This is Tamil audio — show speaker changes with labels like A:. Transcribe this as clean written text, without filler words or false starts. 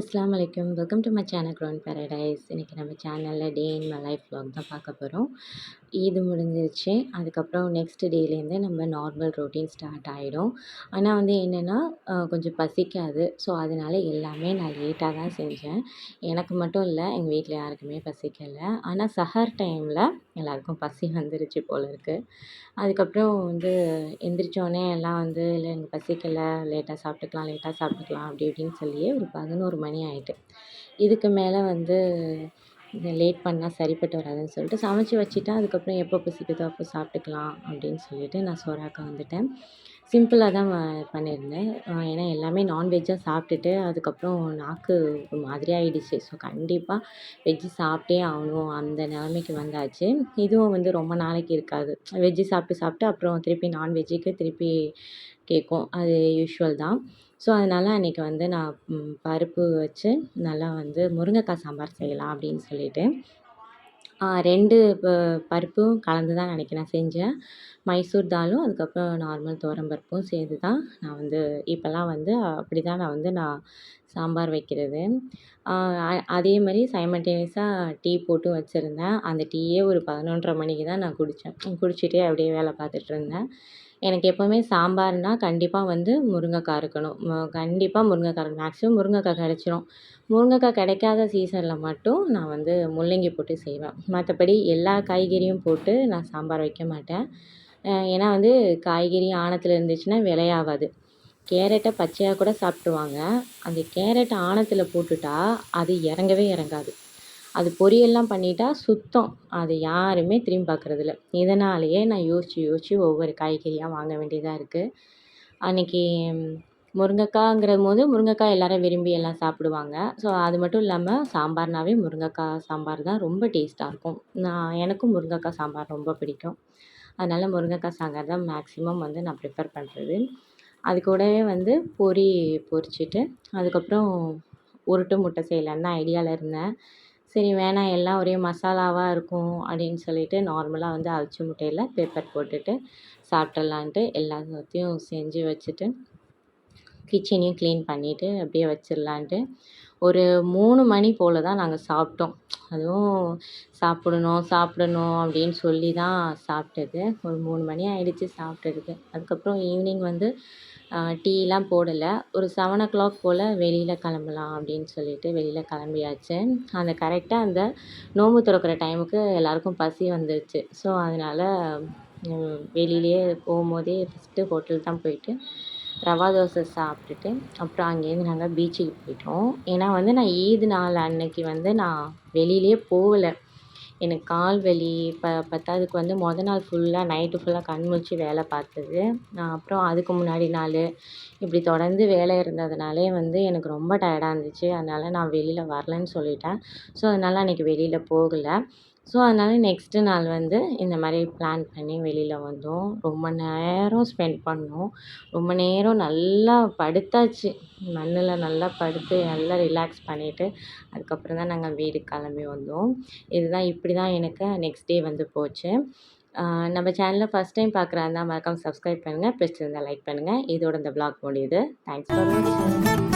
A: அஸ்ஸலாமு அலைக்கும். Welcome to my channel ground paradise. இன்றைக்கி நம்ம சேனலில் டே இன் மை லைஃப் vlog தான் பார்க்க போகிறோம். ஈது முடிஞ்சிருச்சு. அதுக்கப்புறம் நெக்ஸ்ட் டேலேருந்து நம்ம நார்மல் ரொட்டீன் ஸ்டார்ட் ஆகிடும். ஆனால் வந்து என்னென்னா கொஞ்சம் பசிக்காது. ஸோ அதனால எல்லாமே நான் லேட்டாக தான் செஞ்சேன். எனக்கு மட்டும் இல்லை, எங்கள் வீட்டில் யாருக்குமே பசிக்கலை. ஆனால் சஹர் டைமில் எல்லாருக்கும் பசி வந்துருச்சு போல இருக்குது. அதுக்கப்புறம் வந்து எந்திரிச்சோடனே எல்லாம் வந்து இல்லை எனக்கு பசிக்கலை, லேட்டாக சாப்பிட்டுக்கலாம் அப்படி இப்படின்னு சொல்லியே ஒரு 11 மணி ஆயிட்டு. இதுக்கு மேலே வந்து இதை லேட் பண்ணால் சரிப்பட்டு வராதுன்னு சொல்லிட்டு சமைச்சு வச்சுட்டேன். அதுக்கப்புறம் எப்போ பசிக்குதோ அப்போ சாப்பிட்டுக்கலாம் அப்படின்னு சொல்லிட்டு நான் சோறாக்க வந்துட்டேன். சிம்பிளாக தான் பண்ணியிருந்தேன். ஏன்னா எல்லாமே நான்வெஜ்ஜாக சாப்பிட்டுட்டு அதுக்கப்புறம் நாக்கு ஒரு மாதிரி ஆயிடுச்சு. ஸோ கண்டிப்பாக வெஜ்ஜு சாப்பிட்டே ஆகணும் அந்த நிலைமைக்கு வந்தாச்சு. இதுவும் வந்து ரொம்ப நாளைக்கு இருக்காது. வெஜ்ஜு சாப்பிட்டு அப்புறம் திருப்பி நான்வெஜ்ஜுக்கு திருப்பி கேட்கும். அது யூஷுவல் தான். ஸோ அதனால் அன்றைக்கி வந்து நான் பருப்பு வச்சு நல்லா வந்து முருங்கைக்காய் சாம்பார் செய்யலாம் அப்படின்னு சொல்லிட்டு 2 பருப்பும் கலந்து தான் அன்றைக்கி நான் செஞ்சேன். மைசூர் தாலும் அதுக்கப்புறம் நார்மல் துவரம்பருப்பும் சேர்த்து தான் நான் வந்து இப்போல்லாம் வந்து அப்படி தான் நான் சாம்பார் வைக்கிறது. அதே மாதிரி சைமல்டேனியஸாக டீ போட்டும் வச்சுருந்தேன். அந்த டீயே ஒரு 11:30 மணிக்கு தான் நான் குடித்தேன். குடிச்சிட்டே அப்படியே வேலை பார்த்துட்ருந்தேன். எனக்கு எப்போவுமே சாம்பார்னால் கண்டிப்பாக வந்து முருங்கைக்காய் இருக்கணும். கண்டிப்பாக முருங்கைக்காய் இருக்கணும். மேக்ஸிமம் முருங்கைக்காய் கிடச்சிரும். முருங்கைக்காய் கிடைக்காத சீசனில் மட்டும் நான் வந்து முள்ளங்கி போட்டு செய்வேன். மற்றபடி எல்லா காய்கறியும் போட்டு நான் சாம்பார் வைக்க மாட்டேன். ஏன்னா வந்து காய்கறி ஆனத்தில் இருந்துச்சுன்னா விலையாகாது. கேரட்டை பச்சையாக கூட சாப்பிட்ருவாங்க. அந்த கேரட் ஆனத்தில் போட்டுட்டா அது இறங்கவே இறங்காது. அது பொரியல்லாம் பண்ணிட்டா சுத்தம். அது யாருமே திரும்பி பார்க்குறதில்ல. இதனாலேயே நான் யோசித்து ஒவ்வொரு காய்கறியாக வாங்க வேண்டியதாக இருக்குது. அன்றைக்கி முருங்கைக்காய்ங்கிறபோது முருங்கைக்காய் எல்லோரும் விரும்பி எல்லாம் சாப்பிடுவாங்க. ஸோ அது மட்டும் இல்லாமல் சாம்பார்னாவே முருங்கைக்காய் சாம்பார் தான் ரொம்ப டேஸ்ட்டாக இருக்கும். எனக்கும் முருங்கைக்காய் சாம்பார் ரொம்ப பிடிக்கும். அதனால் முருங்கைக்காய் சாம்பார் தான் மேக்ஸிமம் வந்து நான் ப்ரிஃபர் பண்ணுறது. அது கூடவே வந்து பொரிச்சிட்டு அதுக்கப்புறம் உருட்டு முட்டை செய்யலான்னு தான் ஐடியாவில் இருந்தேன். சரி வேணாம் எல்லாம் ஒரே மசாலாவாக இருக்கும் அப்படின்னு சொல்லிட்டு நார்மலாக வந்து அவிச்ச முட்டையில் பெப்பர் போட்டுட்டு சாப்பிட்றலான்ட்டு எல்லாத்தையும் செஞ்சு வச்சுட்டு கிச்சனையும் க்ளீன் பண்ணிவிட்டு அப்படியே வச்சிடலான்ட்டு ஒரு 3 மணி போல் தான் நாங்கள் சாப்பிட்டோம். அதுவும் சாப்பிடணும் அப்படின்னு சொல்லி தான் சாப்பிட்டது. ஒரு 3 மணி ஆயிடுச்சு சாப்பிட்டதுக்கு. அதுக்கப்புறம் ஈவினிங் வந்து டீலாம் போடலை. ஒரு 7:00 போல் வெளியில் கிளம்பலாம் அப்படின்னு சொல்லிட்டு வெளியில் கிளம்பியாச்சு. அந்த கரெக்டாக அந்த நோன்பு திறக்கிற டைமுக்கு எல்லாருக்கும் பசி வந்துருச்சு. ஸோ அதனால் வெளியிலேயே போகும்போதே ஃபஸ்ட்டு ஹோட்டல் தான் போயிட்டு ரவா தோசை சாப்பிட்டுட்டு அப்புறம் அங்கேருந்து நாங்கள் பீச்சுக்கு போயிட்டோம். ஏன்னா வந்து நான் ஈது நாள் அன்னைக்கு வந்து நான் வெளியிலே போகலை. எனக்கு கால் வலி பத்தாததுக்கு வந்து நாள் ஃபுல்லாக நைட்டு ஃபுல்லாக கண் முழிச்சு வேலை பார்த்தது. அப்புறம் அதுக்கு முன்னாடி நாள் இப்படி தொடர்ந்து வேலை இருந்ததுனாலே வந்து எனக்கு ரொம்ப டயர்டாக இருந்துச்சு. அதனால் நான் வெளியில் வரலன்னு சொல்லிட்டேன். ஸோ அதனால் அன்றைக்கி வெளியில் போகலை. ஸோ அதனால் நெக்ஸ்ட்டு நாள் வந்து இந்த மாதிரி பிளான் பண்ணி வெளியில் வந்தோம். ரொம்ப நேரம் ஸ்பெண்ட் பண்ணோம். ரொம்ப நேரம் நல்லா படுத்தாச்சு. மண்ணில் நல்லா படுத்து நல்லா ரிலாக்ஸ் பண்ணிவிட்டு அதுக்கப்புறம் தான் நாங்கள் வீட்டுக்கு கிளம்பி வந்தோம். இப்படி தான் எனக்கு நெக்ஸ்ட் டே வந்து போச்சு. நம்ம சேனலை ஃபஸ்ட் டைம் பார்க்குறதா இருந்தால் மறக்காம சப்ஸ்கிரைப் பண்ணுங்கள். பிடிச்சிருந்தால் லைக் பண்ணுங்கள். இதோட இந்த vlog முடியுது. தேங்க்ஸ் ஃபார் வாட்சிங்.